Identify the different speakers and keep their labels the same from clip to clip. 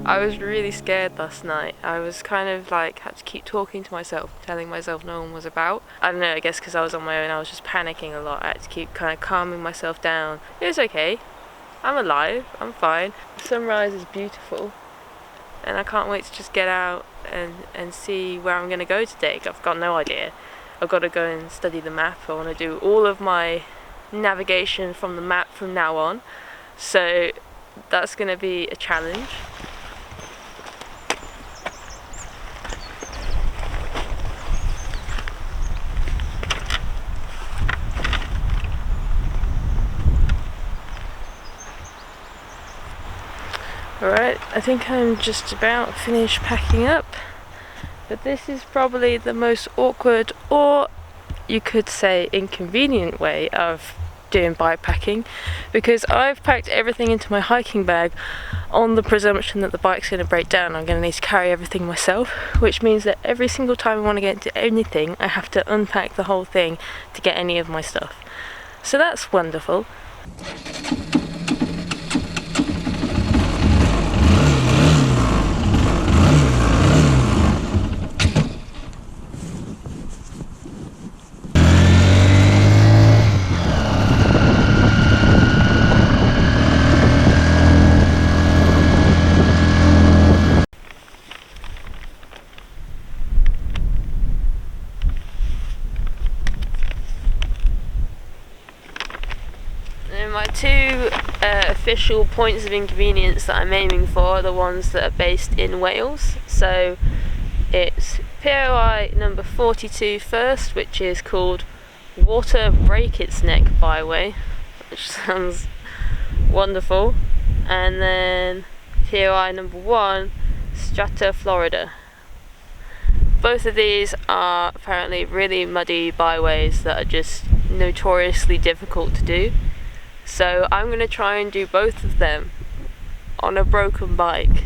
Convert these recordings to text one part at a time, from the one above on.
Speaker 1: I was really scared last night. I was kind of like, had to keep talking to myself, telling myself no one was about. I don't know, I guess because I was on my own, I was just panicking a lot. I had to keep kind of calming myself down. It was okay. I'm alive, I'm fine. The sunrise is beautiful, and I can't wait to just get out and see where I'm going to go today. I've got no idea. I've got to go and study the map. I want to do all of my navigation from the map from now on. So that's going to be a challenge. Alright, I think I'm just about finished packing up, but this is probably the most awkward, or you could say inconvenient way of doing bikepacking, because I've packed everything into my hiking bag on the presumption that the bike's going to break down. I'm going to need to carry everything myself, which means that every single time I want to get into anything, I have to unpack the whole thing to get any of my stuff. So that's wonderful. My two official points of inconvenience that I'm aiming for are the ones that are based in Wales. So it's POI number 42 first, which is called Water Break Its Neck Byway, which sounds wonderful. And then POI number 1, Strata, Florida. Both of these are apparently really muddy byways that are just notoriously difficult to do. So I'm going to try and do both of them on a broken bike.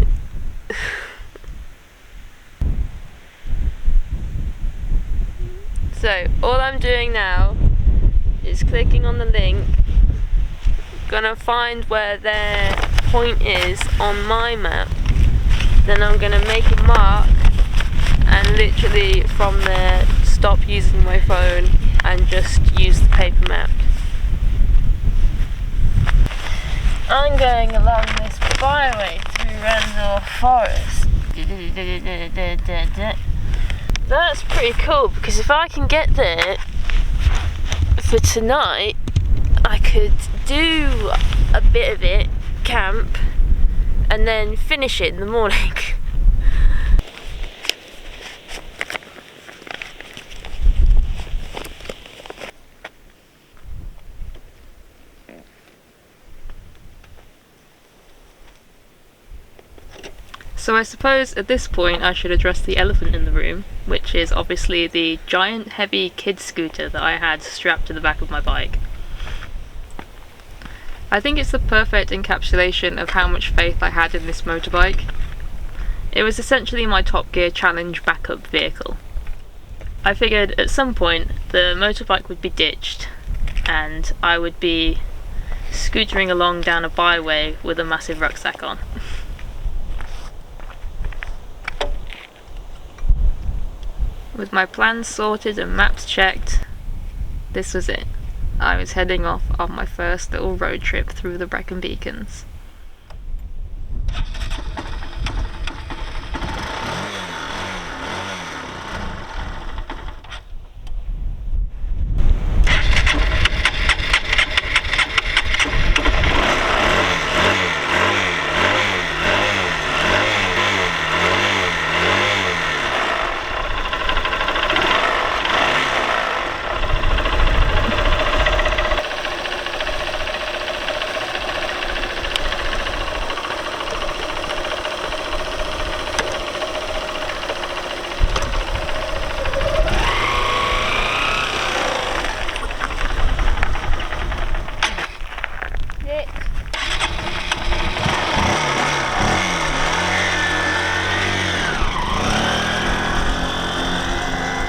Speaker 1: So all I'm doing now is clicking on the link, gonna find where their point is on my map, then I'm gonna make a mark and literally from there stop using my phone and just use the paper map. I'm going along this byway through Randall Forest. That's pretty cool, because if I can get there for tonight, I could do a bit of it, camp, and then finish it in the morning. So I suppose at this point I should address the elephant in the room, which is obviously the giant heavy kid scooter that I had strapped to the back of my bike. I think it's the perfect encapsulation of how much faith I had in this motorbike. It was essentially my Top Gear Challenge backup vehicle. I figured at some point the motorbike would be ditched and I would be scootering along down a byway with a massive rucksack on. With my plans sorted and maps checked, this was it. I was heading off on my first little road trip through the Brecon Beacons.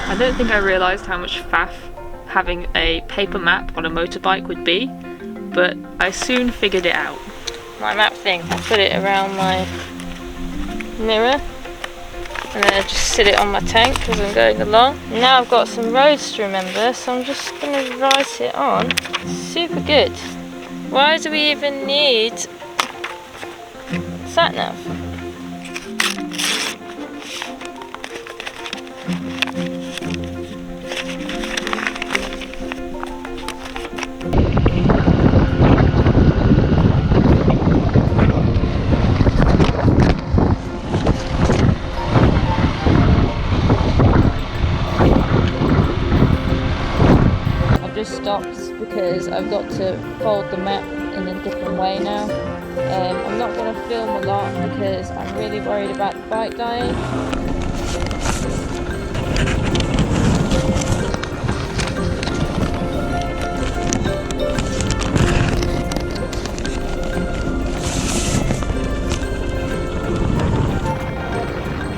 Speaker 1: I don't think I realised how much faff having a paper map on a motorbike would be, but I soon figured it out. My map thing, I put it around my mirror and then I just sit it on my tank as I'm going along. Now I've got some roads to remember, so I'm just going to write it on. Super good. Why do we even need sat-nav? Stopped because I've got to fold the map in a different way now. I'm not going to film a lot because I'm really worried about the bike dying.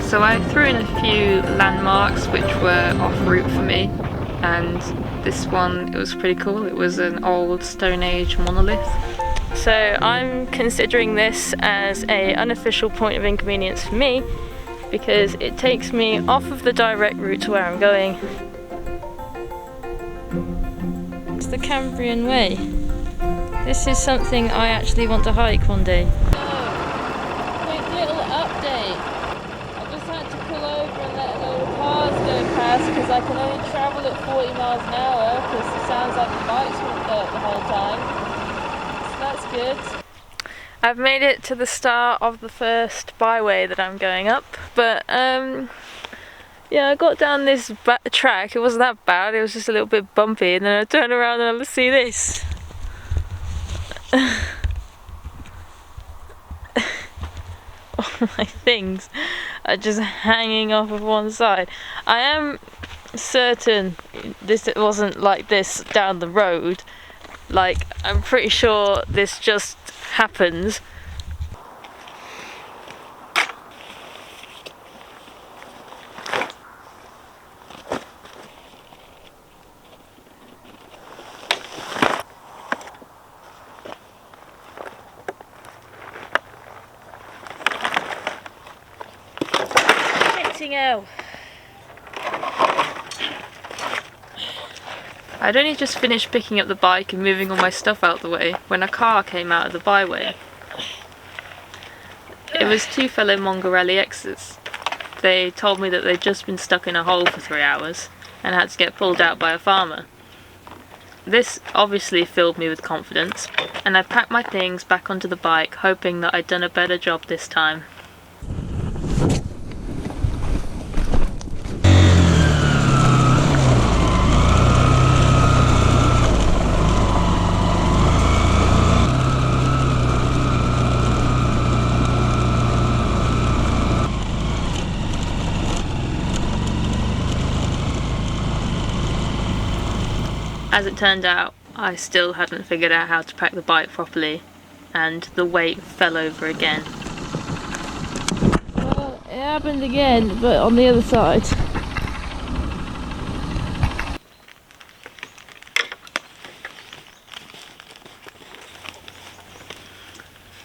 Speaker 1: So I threw in a few landmarks which were off route for me, and this one, it was pretty cool. It was an old Stone Age monolith. So I'm considering this as an unofficial point of inconvenience for me because it takes me off of the direct route to where I'm going. It's the Cambrian Way. This is something I actually want to hike one day. Quick little update. I just had to pull over and let a load of cars go past because I can only travel at 40 miles an hour because it sounds like the bikes went the whole time. So that's good. I've made it to the start of the first byway that I'm going up, but yeah, I got down this track. It wasn't that bad, it was just a little bit bumpy, and then I turn around and I see this. All my things are just hanging off of one side. I am certain this wasn't like this down the road. Like, I'm pretty sure this just happens. Out. I'd only just finished picking up the bike and moving all my stuff out the way when a car came out of the byway. It was two fellow Mongol Rally X's. They told me that they'd just been stuck in a hole for 3 hours and had to get pulled out by a farmer. This obviously filled me with confidence, and I packed my things back onto the bike, hoping that I'd done a better job this time. As it turned out, I still hadn't figured out how to pack the bike properly, and the weight fell over again. Well, it happened again, but on the other side.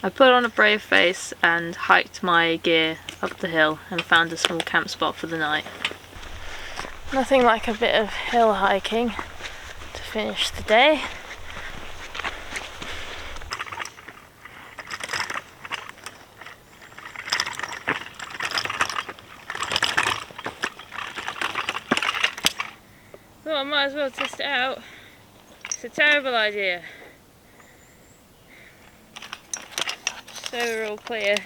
Speaker 1: I put on a brave face and hiked my gear up the hill and found a small camp spot for the night. Nothing like a bit of hill hiking to finish the day. Well, I might as well test it out. It's a terrible idea. So we're all clear.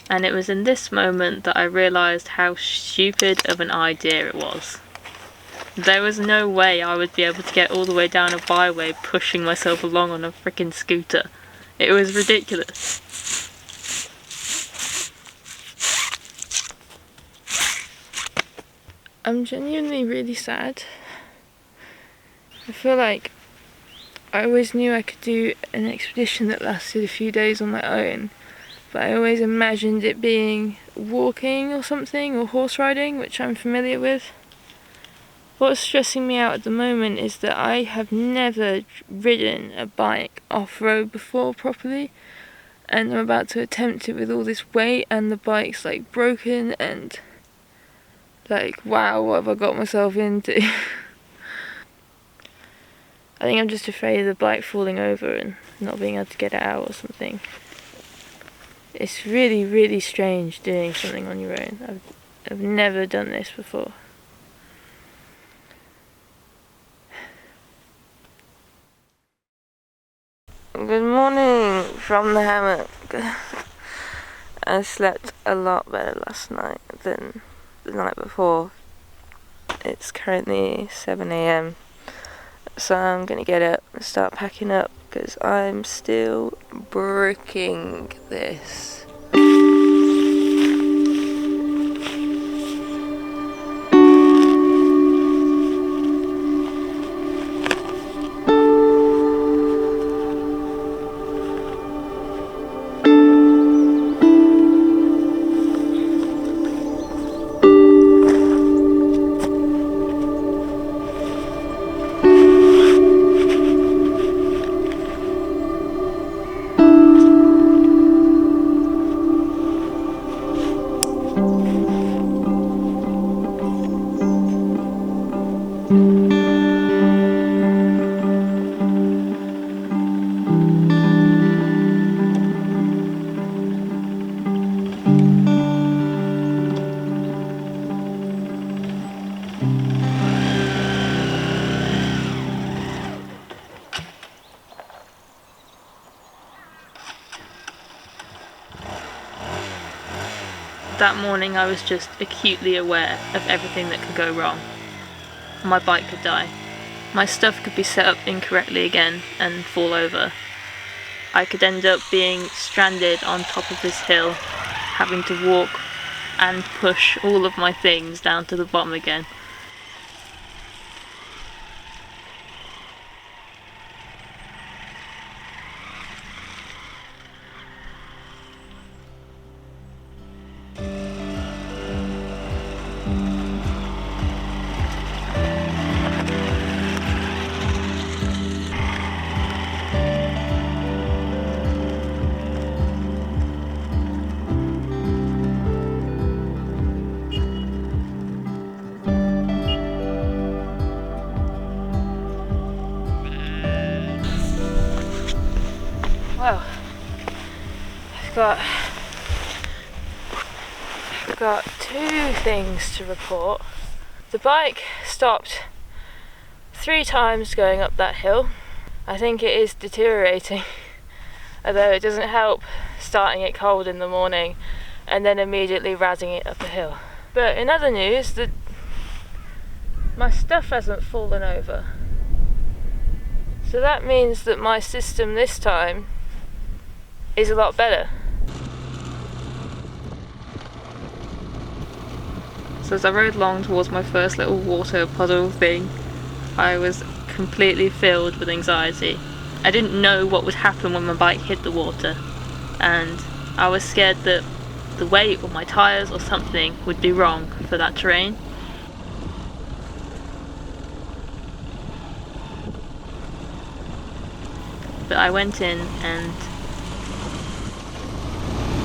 Speaker 1: And it was in this moment that I realised how stupid of an idea it was. There was no way I would be able to get all the way down a byway pushing myself along on a freaking scooter. It was ridiculous. I'm genuinely really sad. I feel like I always knew I could do an expedition that lasted a few days on my own, but I always imagined it being walking or something, or horse riding, which I'm familiar with. What's stressing me out at the moment is that I have never ridden a bike off-road before properly, and I'm about to attempt it with all this weight, and the bike's like broken, and like, wow, what have I got myself into? I think I'm just afraid of the bike falling over and not being able to get it out or something. It's really, really strange doing something on your own. I've never done this before. Good morning from the hammock. I slept a lot better last night than the night before. It's currently 7 AM, so I'm gonna get up and start packing up because I'm still bricking this. That morning I was just acutely aware of everything that could go wrong. My bike could die. My stuff could be set up incorrectly again and fall over. I could end up being stranded on top of this hill, having to walk and push all of my things down to the bottom again. Well, I've got two things to report. The bike stopped 3 times going up that hill. I think it is deteriorating, although it doesn't help starting it cold in the morning and then immediately razzing it up a hill. But in other news, my stuff hasn't fallen over. So that means that my system this time is a lot better. So as I rode along towards my first little water puddle thing, I was completely filled with anxiety. I didn't know what would happen when my bike hit the water, and I was scared that the weight or my tyres or something would be wrong for that terrain. But I went in and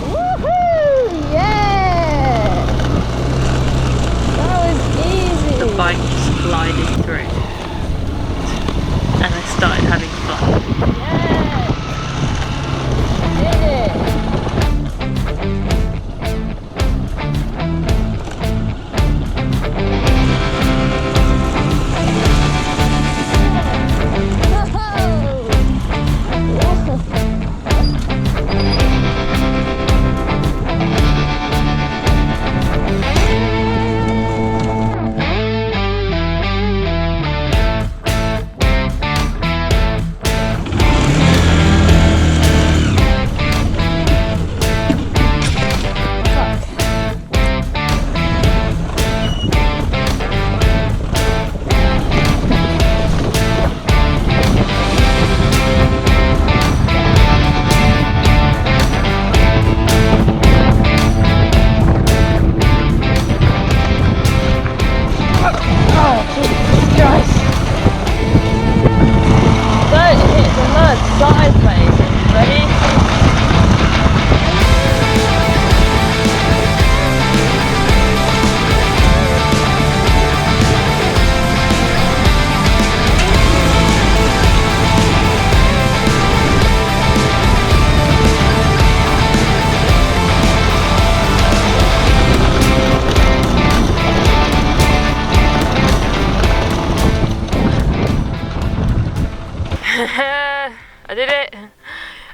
Speaker 2: woohoo! Yeah! That was easy!
Speaker 1: the bike just glided through. And I started having fun.
Speaker 2: Yeah! Did it!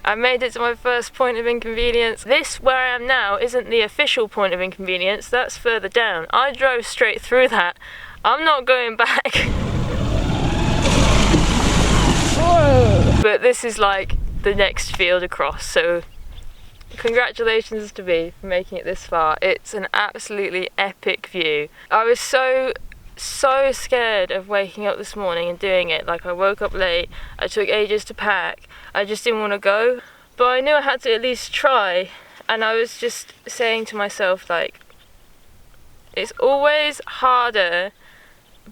Speaker 1: I made it to my first point of inconvenience. This, where I am now, isn't the official point of inconvenience, that's further down. I drove straight through that. I'm not going back.
Speaker 2: Whoa.
Speaker 1: But this is like the next field across, so congratulations to me for making it this far. It's an absolutely epic view. I was so scared of waking up this morning and doing it. Like, I woke up late, I took ages to pack, I just didn't want to go, but I knew I had to at least try. And I was just saying to myself, like, it's always harder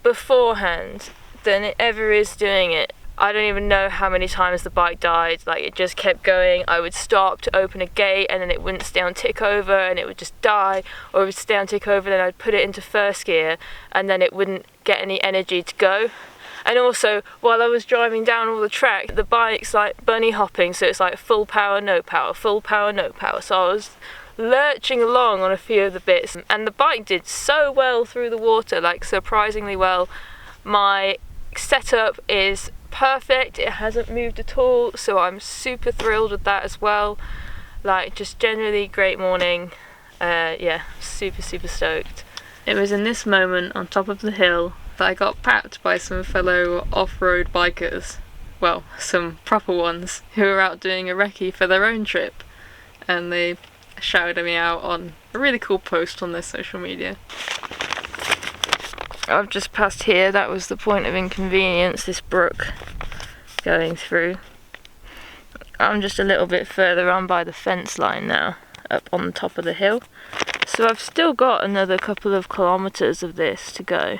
Speaker 1: beforehand than it ever is doing it. I don't even know how many times the bike died. Like, it just kept going. I would stop to open a gate and then it wouldn't stay on tick over and it would just die, or it would stay on tick over, then I'd put it into first gear and then it wouldn't get any energy to go. And also, while I was driving down all the track, the bike's like bunny hopping, so it's like full power, no power, full power, no power. So I was lurching along on a few of the bits, and the bike did so well through the water, like surprisingly well. My setup is perfect, it hasn't moved at all, so I'm super thrilled with that as well. Like, just generally great morning. Yeah, super stoked. It was in this moment on top of the hill that I got papped by some fellow off-road bikers, well, some proper ones, who were out doing a recce for their own trip, and they shouted me out on a really cool post on their social media. I've just passed here, that was the point of inconvenience, this brook going through. I'm just a little bit further on by the fence line now, up on the top of the hill. So I've still got another couple of kilometres of this to go.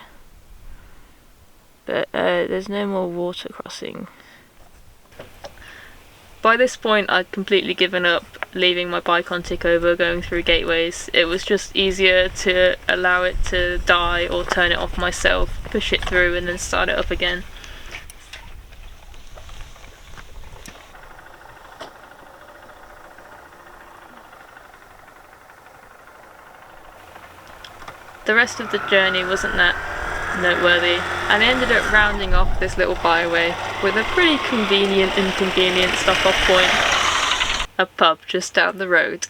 Speaker 1: But there's no more water crossing. By this point I'd completely given up leaving my bike on tick over, going through gateways. It was just easier to allow it to die or turn it off myself, push it through and then start it up again. The rest of the journey wasn't that noteworthy, and I ended up rounding off this little byway with a pretty convenient inconvenient stop-off point, a pub just down the road.